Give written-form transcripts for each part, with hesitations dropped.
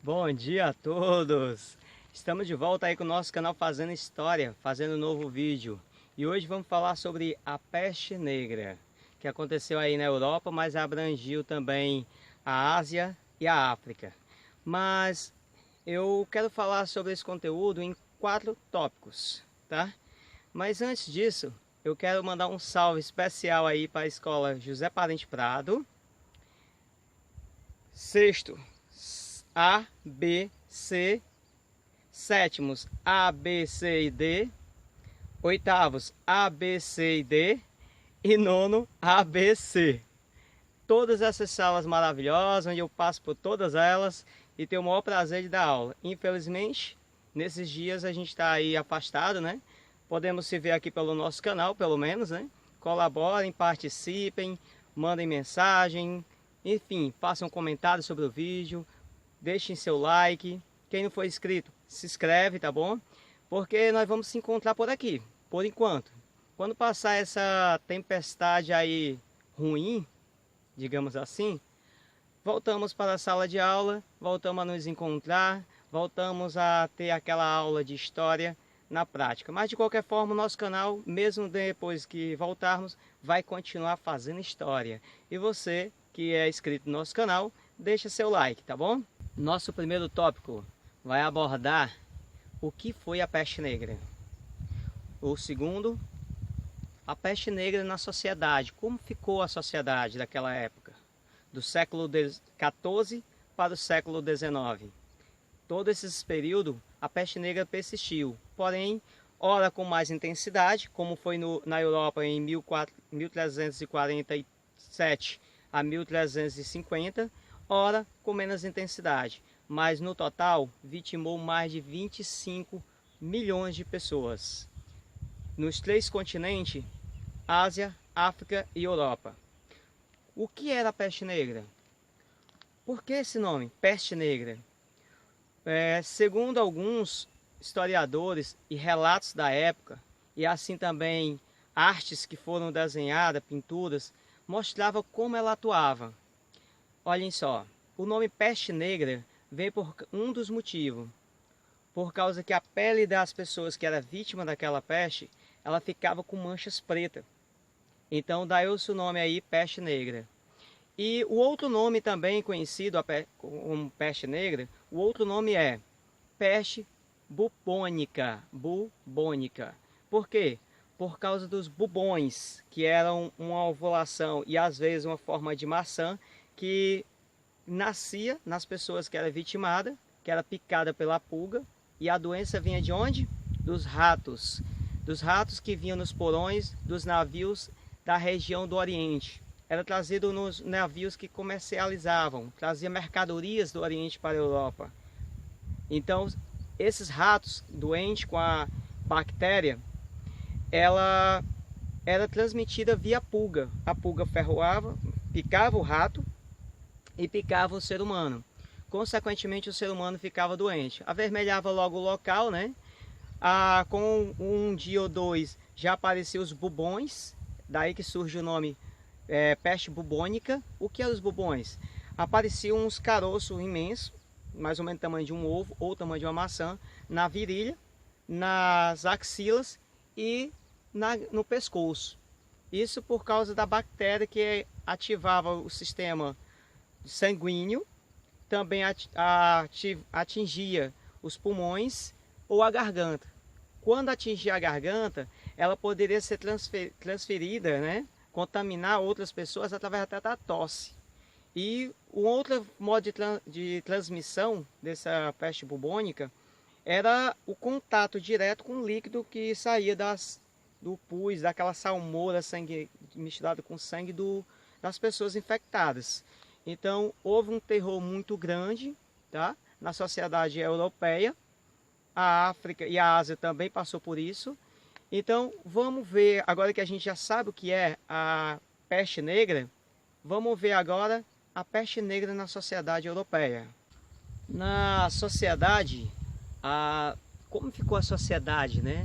Bom dia a todos! Estamos de volta aí com o nosso canal Fazendo História, fazendo um novo vídeo. E hoje vamos falar sobre a peste negra, que aconteceu aí na Europa, mas abrangiu também a Ásia e a África. Mas eu quero falar sobre esse conteúdo em 4 tópicos, tá? Mas antes disso, eu quero mandar um salve especial aí para a escola José Parente Prado. Sexto, A, B, C. Sétimos, A, B, C e D. Oitavos, A, B, C e D. E nono, A, B, C. Todas essas salas maravilhosas, onde eu passo por todas elas e tenho o maior prazer de dar aula. Infelizmente, nesses dias a gente está aí afastado, né? Podemos se ver aqui pelo nosso canal, pelo menos, né? Colaborem, participem, mandem mensagem, enfim, façam um comentário sobre o vídeo. Deixem seu like. Quem não for inscrito, se inscreve, tá bom? Porque nós vamos se encontrar por aqui, por enquanto. Quando passar essa tempestade aí ruim, digamos assim, voltamos para a sala de aula, voltamos a nos encontrar, voltamos a ter aquela aula de história na prática. Mas de qualquer forma, o nosso canal, mesmo depois que voltarmos, vai continuar fazendo história. E você que é inscrito no nosso canal, deixa seu like, tá bom? Nosso primeiro tópico vai abordar o que foi a peste negra. O segundo, a peste negra na sociedade. Como ficou a sociedade daquela época? Do século XIV para o século XIX. Todo esse período, a peste negra persistiu. Porém, ora com mais intensidade, como foi na Europa em 1347 a 1350, ora com menos intensidade, mas no total vitimou mais de 25 milhões de pessoas nos 3 continentes, Ásia, África e Europa. O que era a peste negra? Por que esse nome, peste negra? Segundo alguns historiadores e relatos da época, e assim também artes que foram desenhadas, pinturas, mostrava como ela atuava. Olhem só, o nome peste negra veio por um dos motivos. Por causa que a pele das pessoas que era vítima daquela peste, ela ficava com manchas pretas. Então daí-se o nome aí, peste negra. E o outro nome também conhecido como peste negra, o outro nome é peste bubônica. Bubônica. Por quê? Por causa dos bubões, que eram uma ovulação e às vezes uma forma de maçã, que nascia nas pessoas que era vitimada, que era picada pela pulga, e a doença vinha de onde? Dos ratos que vinham nos porões dos navios da região do Oriente. Era trazido nos navios que comercializavam, trazia mercadorias do Oriente para a Europa. Então, esses ratos doentes com a bactéria, ela era transmitida via pulga. A pulga ferroava, picava o rato e picava o ser humano. Consequentemente, o ser humano ficava doente. Avermelhava logo o local, né? Com um dia ou dois já apareciam os bubões, daí que surge o nome peste bubônica. O que eram os bubões? Apareciam uns caroços imensos, mais ou menos do tamanho de um ovo ou tamanho de uma maçã, na virilha, nas axilas e no pescoço. Isso por causa da bactéria que ativava o sistema sanguíneo, também atingia os pulmões ou a garganta. Quando atingia a garganta, ela poderia ser transferida, né? Contaminar outras pessoas através até da tosse. E um outro modo de transmissão dessa peste bubônica era o contato direto com o líquido que saía do pus, daquela salmoura misturada com sangue das pessoas infectadas. Então houve um terror muito grande, tá? Na sociedade europeia. A África e a Ásia também passou por isso. Então vamos ver, agora que a gente já sabe o que é a peste negra, vamos ver agora a peste negra na sociedade europeia. Na sociedade, como ficou a sociedade, né?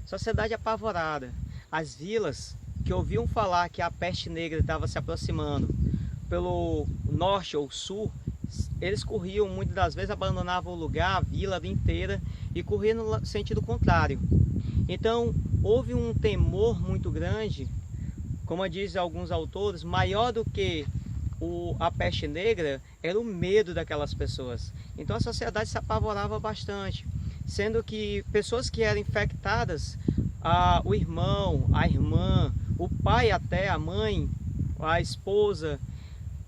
Sociedade apavorada. As vilas que ouviam falar que a peste negra estava se aproximando pelo norte ou sul, eles corriam muitas das vezes, abandonavam o lugar, a vila inteira e corriam no sentido contrário. Então houve um temor muito grande, como dizem alguns autores, maior do que a peste negra, era o medo daquelas pessoas. Então a sociedade se apavorava bastante, sendo que pessoas que eram infectadas, o irmão, a irmã, o pai até, a mãe, a esposa,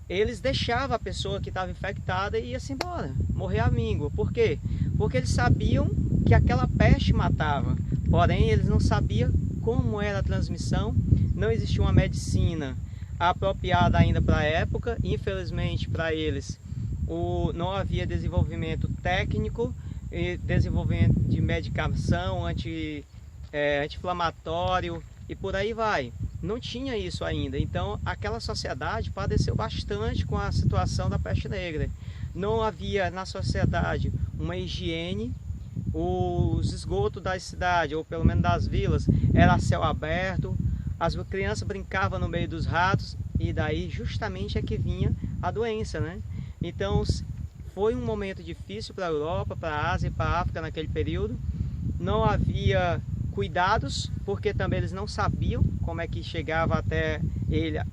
eles deixavam a pessoa que estava infectada e ia-se embora, morrer à míngua. Por quê? Porque eles sabiam que aquela peste matava, porém eles não sabiam como era a transmissão, não existia uma medicina apropriada ainda para a época, infelizmente para eles não havia desenvolvimento técnico e desenvolvimento de medicação anti-inflamatório e por aí vai. Não tinha isso ainda, então aquela sociedade padeceu bastante com a situação da peste negra. Não havia na sociedade uma higiene, os esgotos da cidade, ou pelo menos das vilas, era a céu aberto, as crianças brincavam no meio dos ratos, e daí justamente é que vinha a doença, né? Então foi um momento difícil para a Europa, para a Ásia e para a África naquele período. Não havia cuidados, porque também eles não sabiam como é que chegava até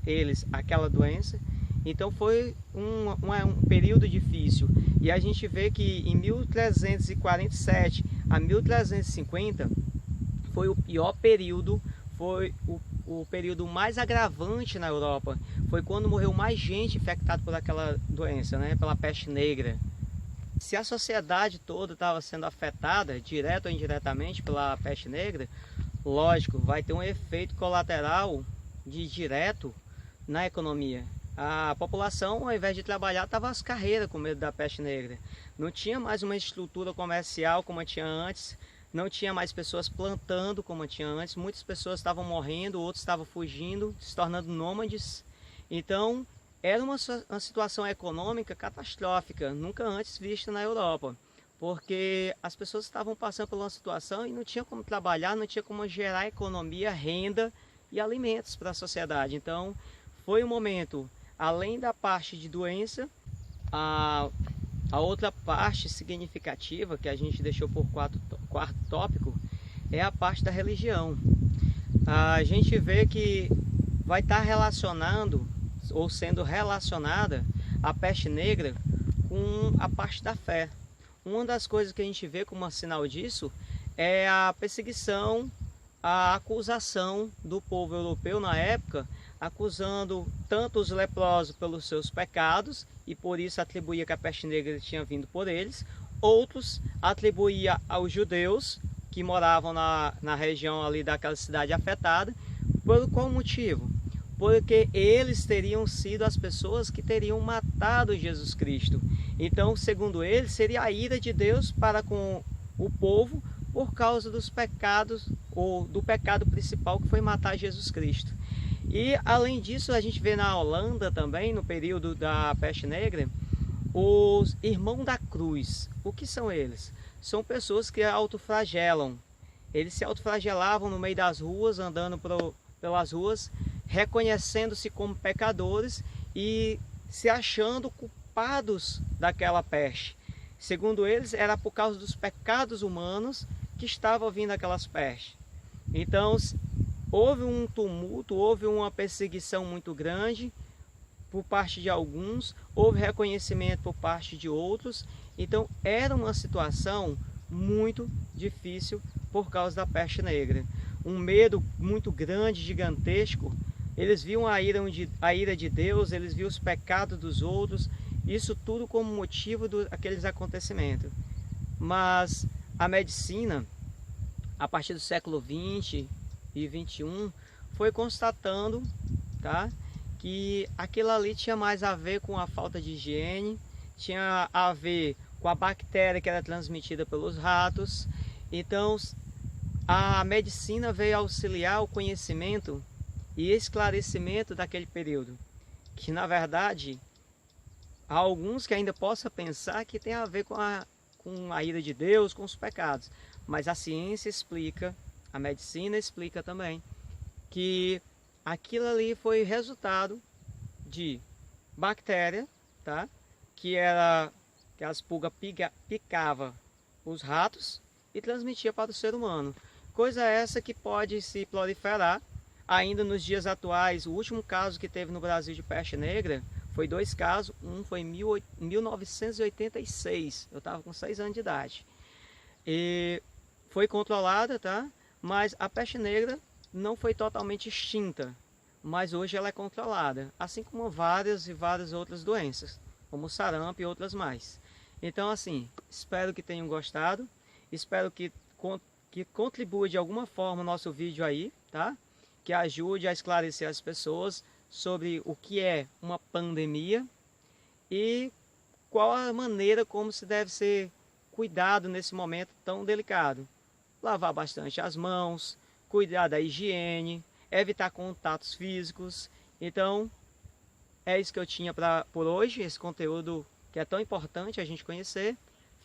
eles aquela doença. Então foi um período difícil. E a gente vê que em 1347 a 1350 foi o pior período, foi o período mais agravante na Europa. Foi quando morreu mais gente infectada por aquela doença, né? Pela peste negra. Se a sociedade toda estava sendo afetada, direto ou indiretamente, pela peste negra, lógico, vai ter um efeito colateral direto na economia. A população, ao invés de trabalhar, estava às carreiras com medo da peste negra. Não tinha mais uma estrutura comercial como tinha antes, não tinha mais pessoas plantando como tinha antes. Muitas pessoas estavam morrendo, outros estavam fugindo, se tornando nômades. Então, era uma situação econômica catastrófica, nunca antes vista na Europa. Porque as pessoas estavam passando por uma situação e não tinha como trabalhar, não tinha como gerar economia, renda e alimentos para a sociedade. Então, foi um momento, além da parte de doença, a outra parte significativa que a gente deixou por quarto tópico é a parte da religião. A gente vê que vai estar relacionando ou sendo relacionada a peste negra com a parte da fé. Uma das coisas que a gente vê como um sinal disso é a perseguição, a acusação do povo europeu na época, acusando tanto os leprosos pelos seus pecados, e por isso atribuía que a peste negra tinha vindo por eles. Outros atribuía aos judeus que moravam na região ali daquela cidade afetada. Por qual motivo? Porque eles teriam sido as pessoas que teriam matado Jesus Cristo. Então, segundo eles, seria a ira de Deus para com o povo por causa dos pecados, ou do pecado principal, que foi matar Jesus Cristo. E além disso, a gente vê na Holanda também, no período da peste negra, os irmãos da cruz. O que são eles? São pessoas que autoflagelam. Eles se autoflagelavam no meio das ruas, andando pelas ruas, reconhecendo-se como pecadores e se achando culpados daquela peste. Segundo eles, era por causa dos pecados humanos que estavam vindo aquelas pestes. Então, houve um tumulto, houve uma perseguição muito grande por parte de alguns, houve reconhecimento por parte de outros. Então, era uma situação muito difícil por causa da peste negra. Um medo muito grande, gigantesco. Eles viam a ira de Deus, eles viam os pecados dos outros, isso tudo como motivo daqueles acontecimentos. Mas a medicina, a partir do século XX e XXI, foi constatando, tá, que aquilo ali tinha mais a ver com a falta de higiene, tinha a ver com a bactéria que era transmitida pelos ratos. Então, a medicina veio auxiliar o conhecimento e esclarecimento daquele período, que na verdade há alguns que ainda possam pensar que tem a ver com a ira de Deus, com os pecados, mas a ciência explica, a medicina explica também, que aquilo ali foi resultado de bactéria, tá? que as pulgas picavam os ratos e transmitia para o ser humano. Coisa essa que pode se proliferar ainda nos dias atuais. O último caso que teve no Brasil de peste negra foi 2 casos, um foi em 1986, eu estava com 6 anos de idade. E foi controlada, tá? Mas a peste negra não foi totalmente extinta, mas hoje ela é controlada, assim como várias e várias outras doenças, como sarampo e outras mais. Então, assim, espero que tenham gostado, espero que contribua de alguma forma o nosso vídeo aí, tá? Que ajude a esclarecer as pessoas sobre o que é uma pandemia e qual a maneira como se deve ser cuidado nesse momento tão delicado. Lavar bastante as mãos, cuidar da higiene, evitar contatos físicos. Então, é isso que eu tinha por hoje, esse conteúdo que é tão importante a gente conhecer.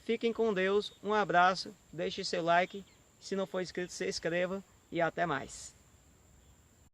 Fiquem com Deus, um abraço, deixe seu like, se não for inscrito, se inscreva e até mais.